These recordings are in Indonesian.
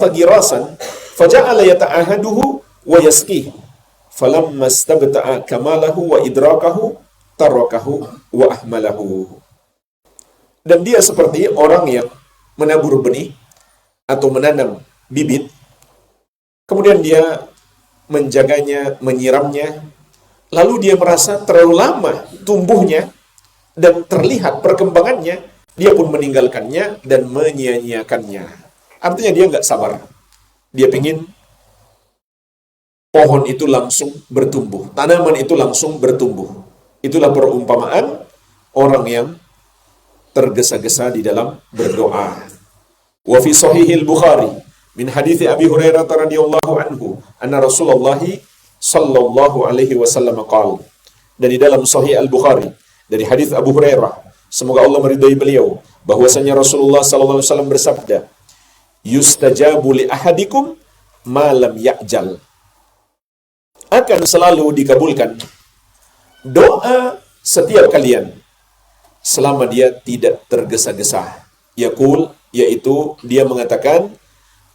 girasan faja'ala yata'ahaduhu wa yasqih falamma istabta'a kamalahu wa idrakahu tarakahu wa ahmalahu. Dan dia seperti orang yang menabur benih atau menanam bibit, kemudian dia menjaganya, menyiramnya, lalu dia merasa terlalu lama tumbuhnya dan terlihat perkembangannya, dia pun meninggalkannya dan menyia-nyiakannya. Artinya dia nggak sabar. Dia ingin pohon itu langsung bertumbuh, tanaman itu langsung bertumbuh. Itulah perumpamaan orang yang tergesa-gesa di dalam berdoa. Wa fi sahihil Bukhari min hadithi Abi Hurairah radhiyallahu anhu anna Rasulullah sallallahu alaihi wasallam qala. Dan di dalam Sahih Al-Bukhari dari hadis Abu Hurairah, semoga Allah meridai beliau, bahwasanya Rasulullah sallallahu alaihi wasallam bersabda, yustajabu li ahadikum ma lam ya'jal. Akan selalu dikabulkan doa setiap kalian selama dia tidak tergesa-gesa. Yaqul, yaitu dia mengatakan,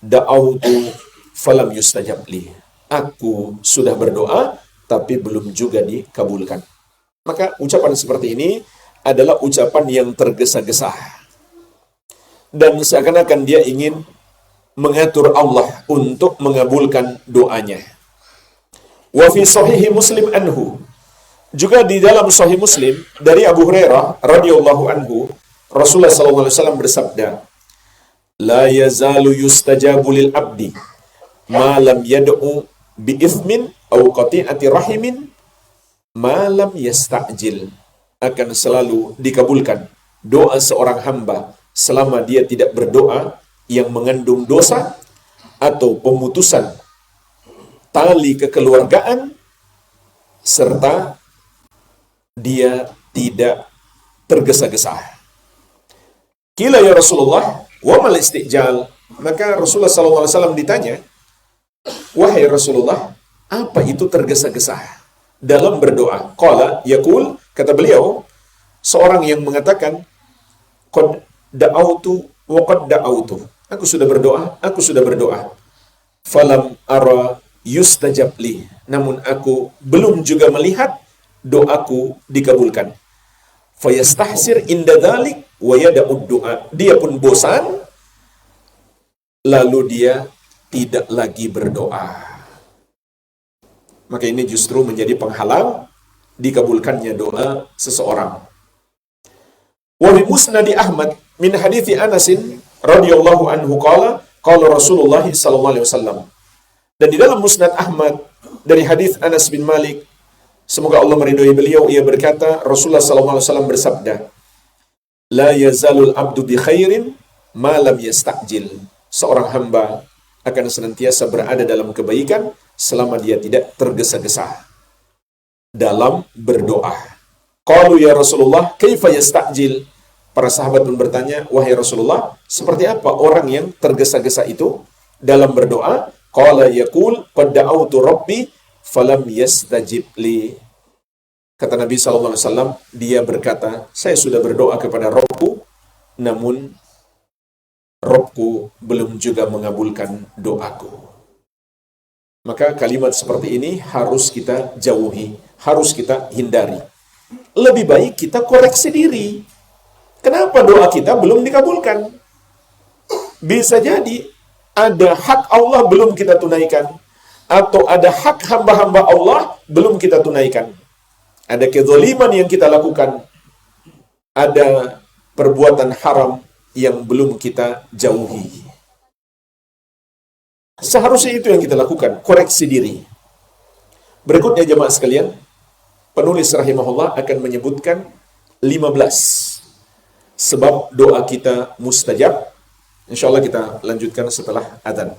da'autu falam yustajab li. Aku sudah berdoa tapi belum juga dikabulkan. Maka ucapan seperti ini adalah ucapan yang tergesa-gesa. Dan seakan-akan dia ingin mengatur Allah untuk mengabulkan doanya. Wa fi sahihi Muslim anhu. Juga di dalam Sahih Muslim dari Abu Hurairah radhiyallahu anhu, Rasulullah sallallahu alaihi wasallam bersabda, la yazalu yustajabu lil abdi ma lam yad'u bi ithmin aw qati'ati rahimin ma lam yasta'jil. Akan selalu dikabulkan doa seorang hamba selama dia tidak berdoa yang mengandung dosa atau pemutusan tali kekeluargaan, serta dia tidak tergesa-gesa. Qila ya Rasulullah, wa mal istijal? Maka Rasulullah SAW ditanya, wahai Rasulullah, apa itu tergesa-gesa dalam berdoa? Qala yaqul, kata beliau, seorang yang mengatakan, qad da'autu wa qad da'autu. Aku sudah berdoa, aku sudah berdoa. Falam ara yustajab li. Namun aku belum juga melihat doaku dikabulkan. Fayastahsir inda dhalik wa yada'ud du'a. Dia pun bosan, lalu dia tidak lagi berdoa. Maka ini justru menjadi penghalang dikabulkannya doa seseorang. Wa bi musnad Ahmad min hadithi Anas radhiyallahu anhu qala qala Rasulullah sallallahu alaihi wasallam. Dan di dalam Musnad Ahmad dari hadis Anas bin Malik, semoga Allah meridhai beliau, ia berkata, Rasulullah sallallahu alaihi wasallam bersabda, la yazalul abdu bi khairin ma lam yasta'jil. Seorang hamba akan senantiasa berada dalam kebaikan selama dia tidak tergesa-gesa dalam berdoa. Qalu ya Rasulullah, kaifa yasta'jil? Para sahabat pun bertanya, wahai Rasulullah, seperti apa orang yang tergesa-gesa itu dalam berdoa? Qala yaqul qad da'autu rabbi falam yastajib li. Kata Nabi SAW, dia berkata, saya sudah berdoa kepada Rabbku, namun Rabbku belum juga mengabulkan doaku. Maka kalimat seperti ini harus kita jauhi, harus kita hindari. Lebih baik kita koreksi diri. Kenapa doa kita belum dikabulkan? Bisa jadi ada hak Allah belum kita tunaikan, atau ada hak hamba-hamba Allah belum kita tunaikan. Ada kezaliman yang kita lakukan, ada perbuatan haram yang belum kita jauhi. Seharusnya itu yang kita lakukan, koreksi diri. Berikutnya jemaah sekalian, penulis rahimahullah akan menyebutkan 15 sebab doa kita mustajab. InsyaAllah kita lanjutkan setelah adzan.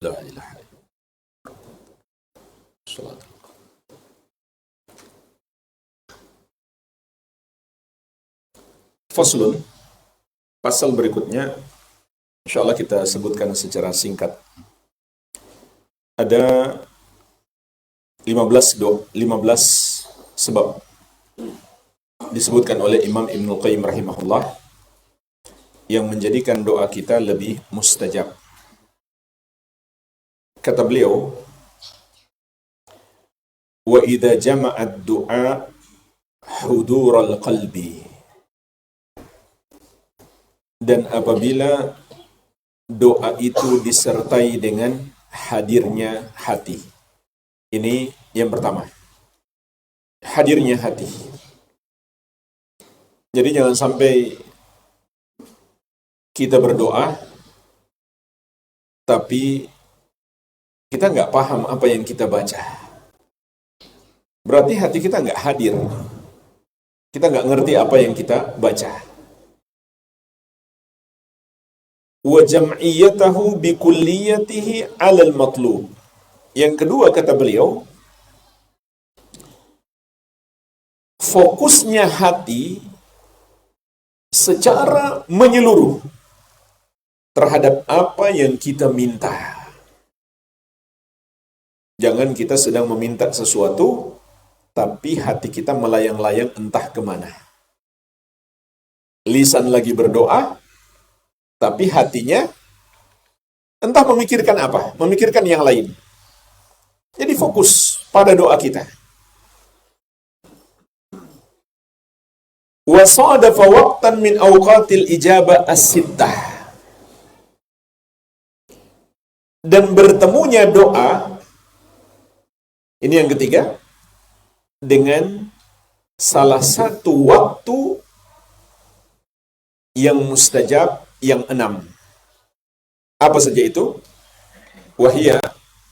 La ilaha illallah. Faslun, pasal berikutnya, insya Allah kita sebutkan secara singkat. Ada 15 sebab disebutkan oleh Imam Ibnul Qayyim rahimahullah yang menjadikan doa kita lebih mustajab. Kata beliau, wa idza jama'ad du'a hudural qalbi, dan apabila doa itu disertai dengan hadirnya hati. Ini yang pertama, hadirnya hati. Jadi jangan sampai kita berdoa tapi kita nggak paham apa yang kita baca. Berarti hati kita nggak hadir. Kita nggak ngerti apa yang kita baca. Wa jam'iyatahu bi kulliyatihi 'alal matlub. Yang kedua kata beliau, fokusnya hati secara menyeluruh terhadap apa yang kita minta. Jangan kita sedang meminta sesuatu, tapi hati kita melayang-layang entah kemana. Lisan lagi berdoa, tapi hatinya entah memikirkan apa, memikirkan yang lain. Jadi fokus pada doa kita. Wa sadafa waqtan min awqatil ijabah as-sittah. Dan bertemunya doa, ini yang ketiga, dengan salah satu waktu yang mustajab, yang 6. Apa saja itu? Wahia,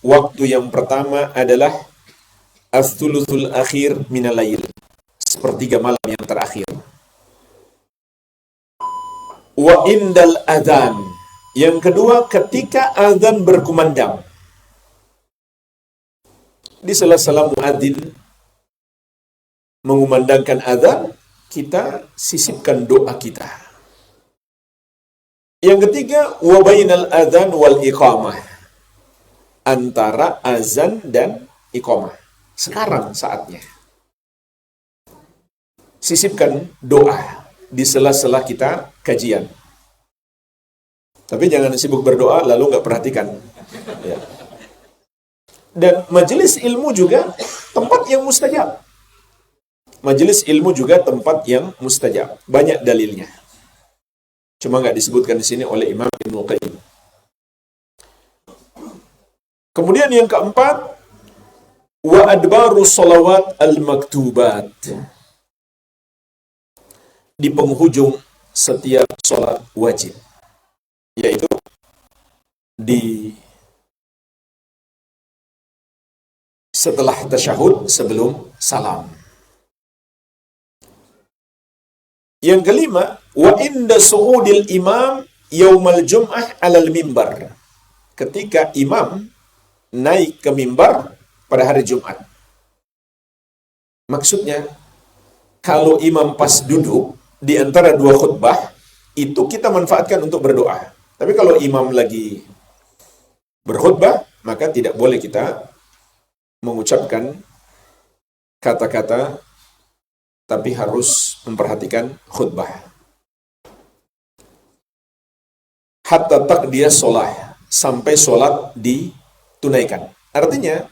waktu yang pertama adalah as-thuluthul akhir minal lail, sepertiga malam yang terakhir. Wa indal adzan, yang kedua ketika azan berkumandang. Di sela-sela muadzin mengumandangkan azan, kita sisipkan doa kita. Yang ketiga, wa bainal adzan wal iqamah, antara azan dan iqamah. Sekarang saatnya. Sisipkan doa di sela-sela kita kajian. Tapi jangan sibuk berdoa lalu nggak perhatikan. Ya. Dan majelis ilmu juga tempat yang mustajab. Majelis ilmu juga tempat yang mustajab. Banyak dalilnya. Cuma nggak disebutkan di sini oleh Imam Ibnul Qayyim. Kemudian yang keempat, wa adbaru sholawat al-maktubat. Di penghujung setiap sholat wajib. Yaitu di setelah tasyahud, sebelum salam. Yang kelima, wa inda su'udil imam yaumal jum'ah alal mimbar. Ketika imam naik ke mimbar pada hari Jumat. Maksudnya, kalau imam pas duduk di antara dua khutbah, itu kita manfaatkan untuk berdoa. Tapi kalau imam lagi berkhutbah, maka tidak boleh kita mengucapkan kata-kata, tapi harus memperhatikan khutbah. Hatta taqdiyah sholah, sampai sholat ditunaikan. Artinya,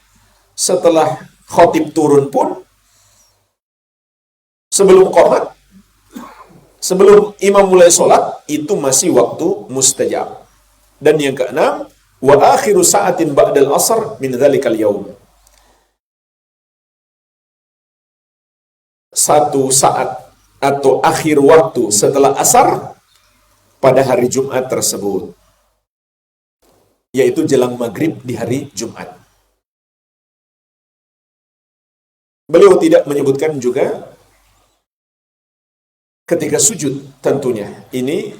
setelah khotib turun pun, sebelum qomat, sebelum imam mulai sholat, itu masih waktu mustajab. Dan yang keenam, wa akhiru sa'atin ba'dal asr min dhalikal yaum. Satu saat atau akhir waktu setelah asar pada hari Jumat tersebut, yaitu jelang maghrib di hari Jumat. Beliau tidak menyebutkan juga ketika sujud, tentunya ini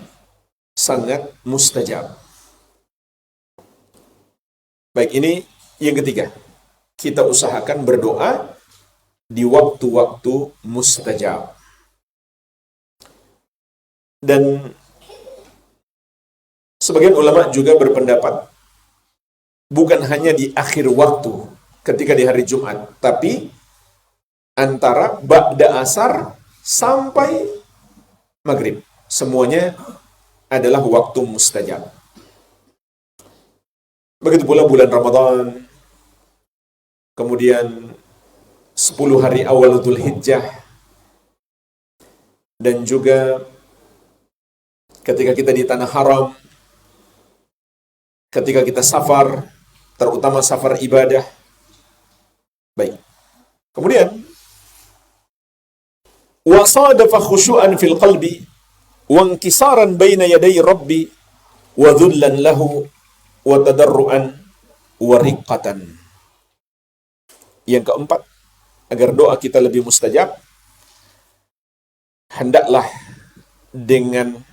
sangat mustajab. Baik, ini yang ketiga. Kita usahakan berdoa di waktu-waktu mustajab. Dan sebagian ulama juga berpendapat bukan hanya di akhir waktu ketika di hari Jumat, tapi antara ba'da asar sampai maghrib. Semuanya adalah waktu mustajab. Begitu pula bulan Ramadan, kemudian 10 hari awal Dzul Hijjah, dan juga ketika kita di tanah haram, ketika kita safar, terutama safar ibadah. Baik. Kemudian wa sadafa khusyu'an fil qalbi wa inkisaran baina yaday rabbi wa dhullan lahu wa tadarruan wa riqqatan. Yang keempat, agar doa kita lebih mustajab, hendaklah dengan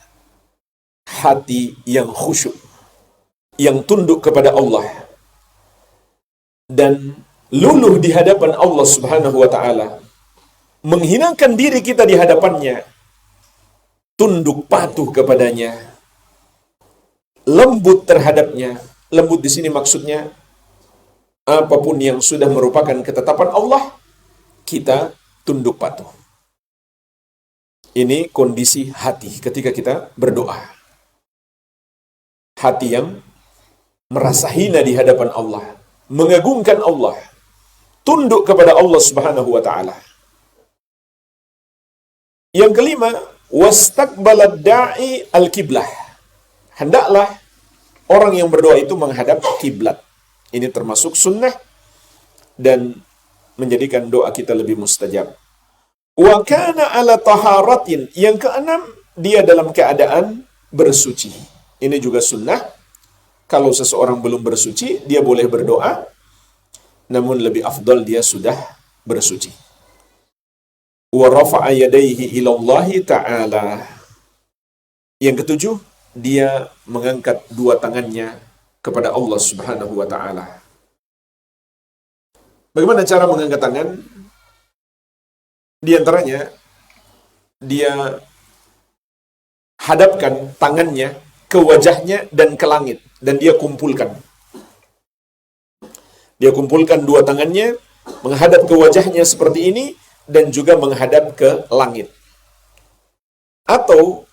hati yang khusyuk, yang tunduk kepada Allah, dan luluh di hadapan Allah Subhanahu wa ta'ala, menghinakan diri kita di hadapannya, tunduk patuh kepadanya, lembut terhadapnya. Lembut di sini maksudnya apapun yang sudah merupakan ketetapan Allah, kita tunduk patuh. Ini kondisi hati ketika kita berdoa. Hati yang merasa hina di hadapan Allah, mengagungkan Allah, tunduk kepada Allah Subhanahu wa ta'ala. Yang kelima, wastaqbalad da'i al-qiblah. Hendaklah orang yang berdoa itu menghadap kiblat. Ini termasuk sunnah dan menjadikan doa kita lebih mustajab. Wa kana ala taharatin. Yang keenam, dia dalam keadaan bersuci. Ini juga sunnah. Kalau seseorang belum bersuci, dia boleh berdoa, namun lebih afdal dia sudah bersuci. Wa rafa'a yadayhi ila Allah ta'ala. Yang ketujuh, dia mengangkat dua tangannya kepada Allah Subhanahu wa ta'ala. Bagaimana cara mengangkat tangan? Di antaranya, dia hadapkan tangannya ke wajahnya dan ke langit, dan dia kumpulkan. Dia kumpulkan dua tangannya, menghadap ke wajahnya seperti ini, dan juga menghadap ke langit. Atau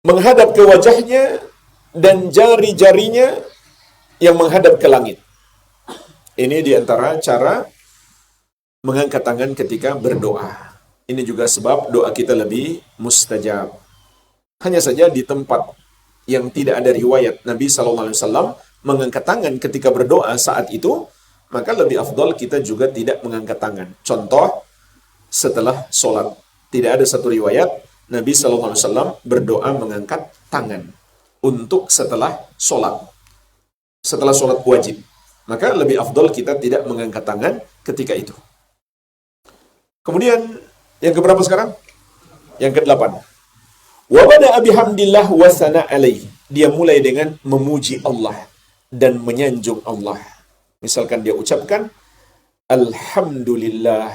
menghadap ke wajahnya dan jari-jarinya yang menghadap ke langit. Ini diantara cara mengangkat tangan ketika berdoa. Ini juga sebab doa kita lebih mustajab. Hanya saja di tempat yang tidak ada riwayat Nabi SAW mengangkat tangan ketika berdoa saat itu, maka lebih afdal kita juga tidak mengangkat tangan. Contoh, setelah sholat. Tidak ada satu riwayat Nabi SAW berdoa mengangkat tangan untuk setelah sholat. Setelah sholat wajib. Maka lebih afdal kita tidak mengangkat tangan ketika itu. Kemudian, yang keberapa sekarang? Yang ke-8. Wa bada'a bihamdillah wa sana alaih. Dia mulai dengan memuji Allah dan menyanjung Allah. Misalkan dia ucapkan Alhamdulillah,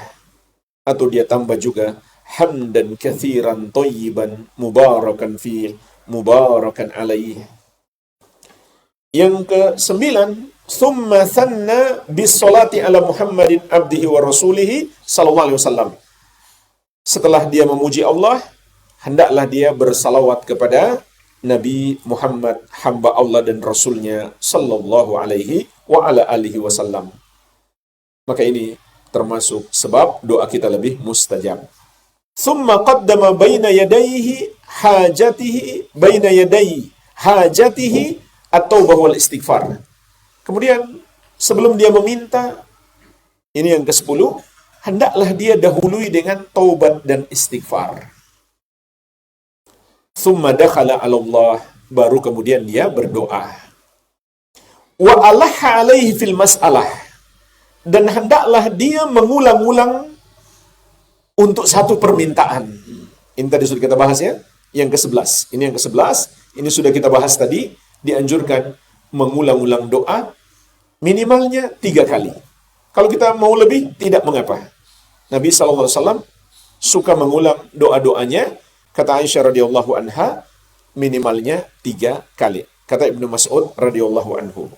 atau dia tambah juga hamdan kathiran thayyiban mubarakan fih mubarakan alaih. Yang ke-9, summa thanna bis salati ala Muhammadin abdihi wa rasulihi sallallahu alaihi wasallam. Setelah dia memuji Allah, hendaklah dia bersalawat kepada Nabi Muhammad, hamba Allah dan Rasulnya sallallahu alaihi wa ala alihi wasallam. Maka ini termasuk sebab doa kita lebih mustajab. Thumma qaddama baina yadayhi hajatihi baina yadayhi hajatihi at-taubah wal istighfar. Kemudian sebelum dia meminta, ini yang ke-10, hendaklah dia dahului dengan taubat dan istighfar. Thumma dakhala 'ala Allah, baru kemudian dia berdoa. Wa alaha alaihi fil mas'alah, dan hendaklah dia mengulang-ulang untuk satu permintaan. Ini tadi sudah kita bahas ya, yang ke-11. Ini yang ke-11, ini sudah kita bahas tadi, dianjurkan mengulang-ulang doa minimalnya 3 kali. Kalau kita mau lebih, tidak mengapa. Nabi SAW suka mengulang doa-doanya, kata Aisyah radhiyallahu anha, minimalnya 3 kali. Kata Ibnu Mas'ud radhiyallahu anhu.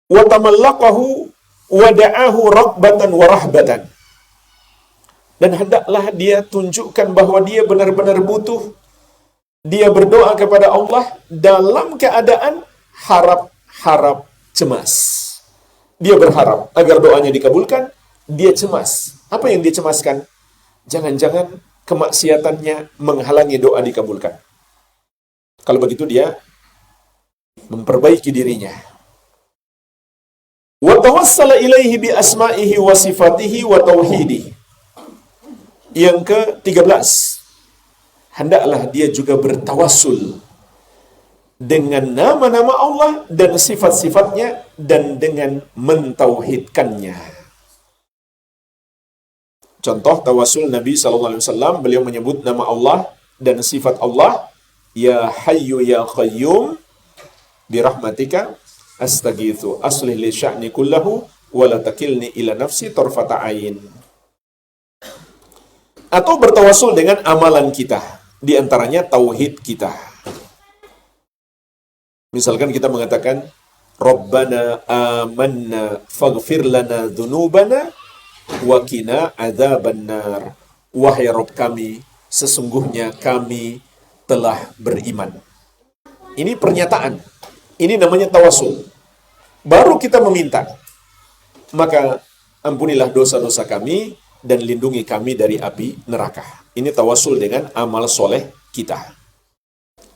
Wa tamallaqahu wa da'ahu raghbatan wa rahbatan. Dan hendaklah dia tunjukkan bahwa dia benar-benar butuh. Dia berdoa kepada Allah dalam keadaan harap-harap cemas. Dia berharap agar doanya dikabulkan, dia cemas. Apa yang dia cemaskan? Jangan-jangan kemaksiatannya menghalangi doa dikabulkan. Kalau begitu dia memperbaiki dirinya. Wa tawassala ilaihi bi asma'ihi wa sifatihi wa tauhidihi. Yang ke-13, hendaklah dia juga bertawassul dengan nama-nama Allah dan sifat-sifatnya dan dengan mentauhidkannya. Contoh tawassul Nabi SAW, beliau menyebut nama Allah dan sifat Allah, Ya Hayyu Ya Qayyum birahmatika astaghitsu aslih li sya'ni kullahu wa la takilni ila nafsi tarfata ain. Atau bertawassul dengan amalan kita, di antaranya tauhid kita. Misalkan kita mengatakan Rabbana amanna faghfir lana dzunubana wa qina adzabannar. Wahai Rabb kami, sesungguhnya kami telah beriman. Ini pernyataan. Ini namanya tawassul. Baru kita meminta, maka ampunilah dosa-dosa kami dan lindungi kami dari api neraka. Ini tawassul dengan amal soleh kita.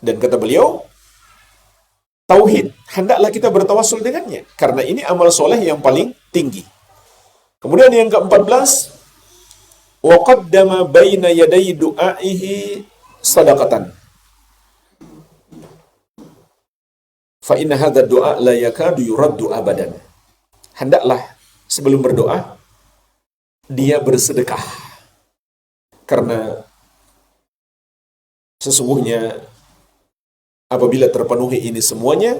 Dan kata beliau, tauhid, hendaklah kita bertawassul dengannya. Karena ini amal soleh yang paling tinggi. Kemudian yang ke-14, wa qaddama baina yaday du'aihi sadaqatan. Fa inna hadha du'a la yakadu yuraddu abadan. Hendaklah sebelum berdoa dia bersedekah. Karena sesungguhnya apabila terpenuhi ini semuanya,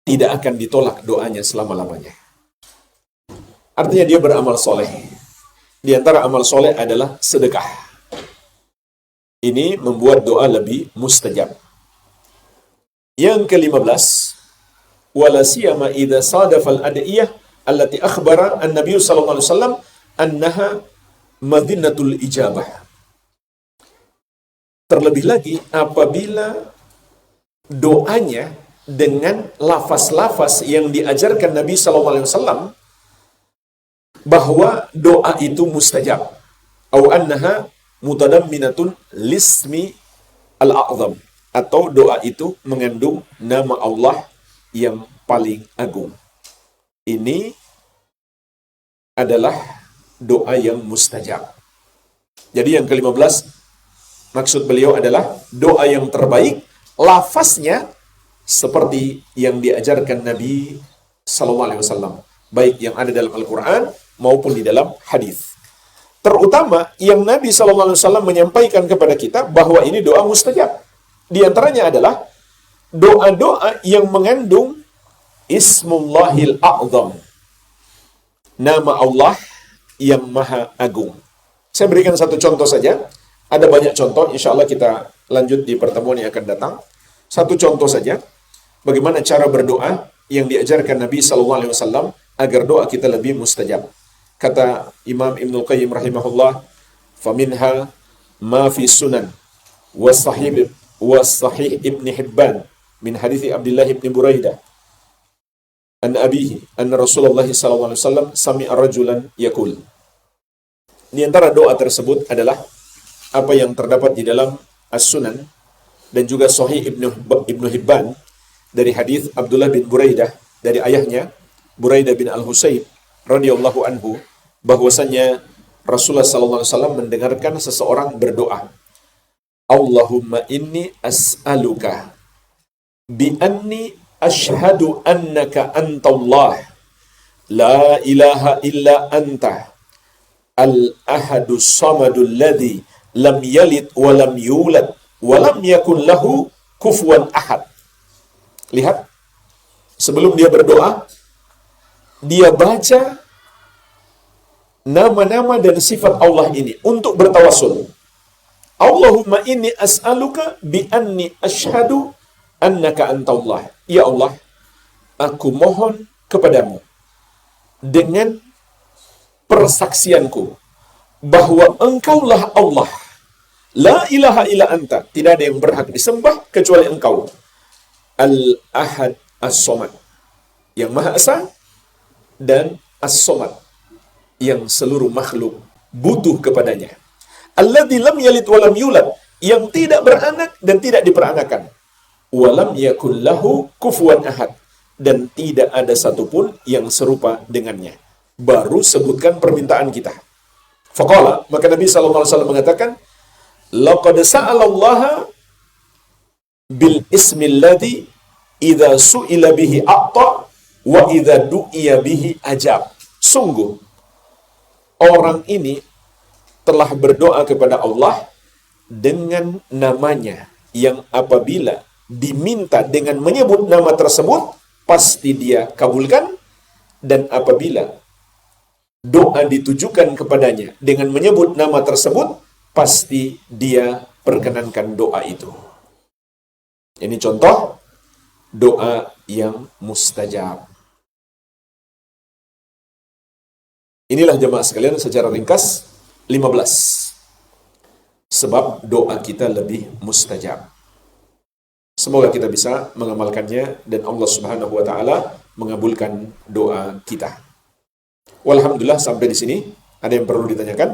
tidak akan ditolak doanya selama-lamanya. Artinya dia beramal soleh. Di antara amal soleh adalah sedekah. Ini membuat doa lebih mustajab. Yang ke-15, wala siyama idza sadafal adiyah allati akhbara an-nabiy sallallahu alaihi wasallam annaha madinatul ijabah. Terlebih lagi apabila doanya dengan lafaz-lafaz yang diajarkan Nabi sallallahu alaihi wasallam bahwa doa itu mustajab, au annaha mutadamminatun lismi al-a'zam, atau doa itu mengandung nama Allah yang paling agung. Ini adalah doa yang mustajab. Jadi yang ke-15, maksud beliau adalah doa yang terbaik, lafaznya seperti yang diajarkan Nabi sallallahu alaihi wasallam, baik yang ada dalam Al-Qur'an maupun di dalam hadis. Terutama yang Nabi sallallahu alaihi wasallam menyampaikan kepada kita bahwa ini doa mustajab. Di antaranya adalah doa-doa yang mengandung Ismullahil A'zam, nama Allah yang Maha Agung. Saya berikan satu contoh saja. Ada banyak contoh, insya Allah kita lanjut di pertemuan yang akan datang. Satu contoh saja, bagaimana cara berdoa yang diajarkan Nabi SAW agar doa kita lebih mustajab. Kata Imam Ibnul Qayyim rahimahullah, faminha ma fi sunan was-sahih Ibn Hibban min hadithi Abdullah ibn Buraidah an abihi anna Rasulullah SAW sami'a rajulan yaqul. Di antara doa tersebut adalah apa yang terdapat di dalam As-Sunan dan juga Sahih Ibnu Hibban dari hadis Abdullah bin Buraidah dari ayahnya Buraidah bin Al-Husayb radhiyallahu anhu, bahwasannya Rasulullah sallallahu alaihi wasallam mendengarkan seseorang berdoa, Allahumma inni as'aluka bi anni ashhadu annaka antallah la ilaha illa anta al-ahadus samadul ladzi lam yalid wa lam yulad wa lam yakun lahu kufuwan ahad. Lihat, sebelum dia berdoa, dia baca nama-nama dan sifat Allah ini untuk bertawassul. Allahumma inni as'aluka bi anni asyhadu annaka antallah. Ya Allah, aku mohon kepadamu dengan persaksianku bahwa engkaulah Allah. La ilaha illa anta. Tidak ada yang berhak disembah kecuali engkau. Al-Ahad As-Somad. Yang Maha Esa dan As-Somad. Yang seluruh makhluk butuh kepadanya. Alladzi lam yalid walam yulad. Yang tidak beranak dan tidak diperanakan. Walam yakul lahu kufuwan ahad. Dan tidak ada satupun yang serupa dengannya. Baru sebutkan permintaan kita. Faqala, maka Nabi SAW mengatakan, laqad sa'alallaha bil ismilladzi idza su'ila bihi a'ta wa idza du'iya bihi ajab. Sungguh orang ini telah berdoa kepada Allah dengan namanya yang apabila diminta dengan menyebut nama tersebut pasti dia kabulkan, dan apabila doa ditujukan kepadanya dengan menyebut nama tersebut pasti dia perkenankan doa itu. Ini contoh doa yang mustajab. Inilah jemaah sekalian secara ringkas 15 sebab doa kita lebih mustajab. Semoga kita bisa mengamalkannya dan Allah Subhanahu wa taala mengabulkan doa kita. Walhamdulillah, sampai di sini. Ada yang perlu ditanyakan?